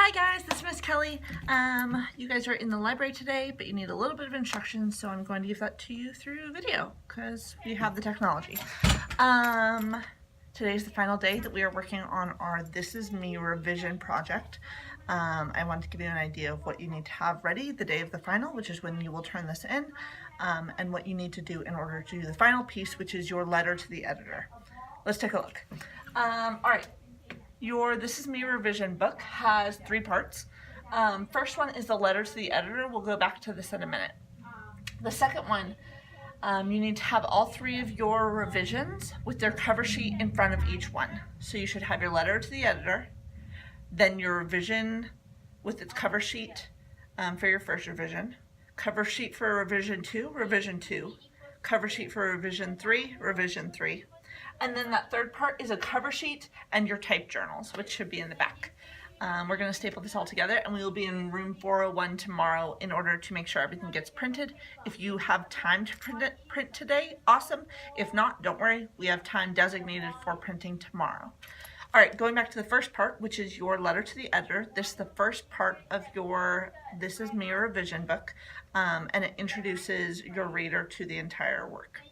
Hi guys, this is Miss Kelly. You guys are in the library today, but you need a little bit of instruction, so I'm going to give that to you through video because we have the technology. Today's the final day that we are working on our This Is Me revision project. I want to give you an idea of what you need to have ready the day of the final, which is when you will turn this in, and what you need to do in order to do the final piece, which is your letter to the editor. Let's take a look. All right. Your This Is Me revision book has 3 parts. First one is the letter to the editor. We'll go back to this in a minute. The second one, you need to have all 3 of your revisions with their cover sheet in front of each one. So you should have your letter to the editor, then your revision with its cover sheet for your first revision, cover sheet for revision 2, cover sheet for revision 3, and then that third part is a cover sheet and your type journals, which should be in the back. We're going to staple this all together, and we will be in room 401 tomorrow in order to make sure everything gets printed. If you have time to print today, awesome. If not, don't worry. We have time designated for printing tomorrow. All right, going back to the first part, which is your letter to the editor. This is the first part of your This Is Me revision book, and it introduces your reader to the entire work.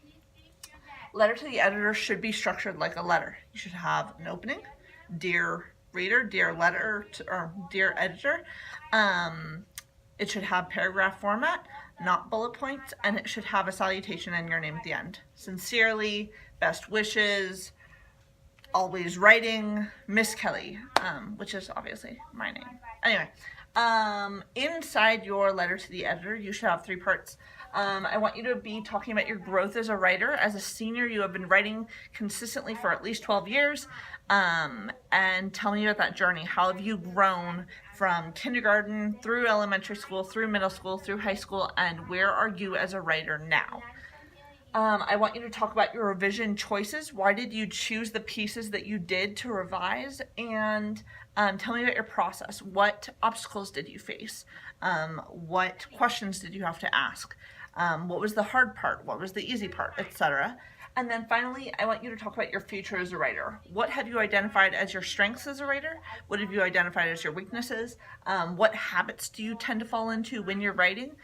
Letter to the editor should be structured like a letter. You should have an opening, dear reader, dear letter, or dear editor. It should have paragraph format, not bullet points, and it should have a salutation and your name at the end. Sincerely, best wishes, always writing, Miss Kelly, which is obviously my name. Anyway, inside your letter to the editor, you should have 3 parts. I want you to be talking about your growth as a writer. As a senior, you have been writing consistently for at least 12 years. And tell me about that journey. How have you grown from kindergarten through elementary school, through middle school, through high school, and where are you as a writer now? I want you to talk about your revision choices. Why did you choose the pieces that you did to revise? And tell me about your process. What obstacles did you face? What questions did you have to ask? What was the hard part? What was the easy part, etc. And then finally, I want you to talk about your future as a writer. What have you identified as your strengths as a writer? What have you identified as your weaknesses? What habits do you tend to fall into when you're writing?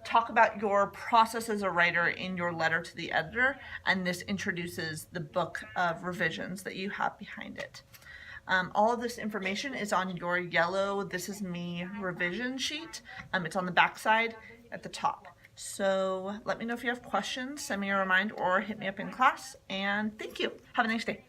Talk about your process as a writer in your letter to the editor, and this introduces the book of revisions that you have behind it. All of this information is on your yellow This Is Me revision sheet. It's on the back side at the top. So let me know if you have questions, send me a reminder, or hit me up in class, and thank you. Have a nice day.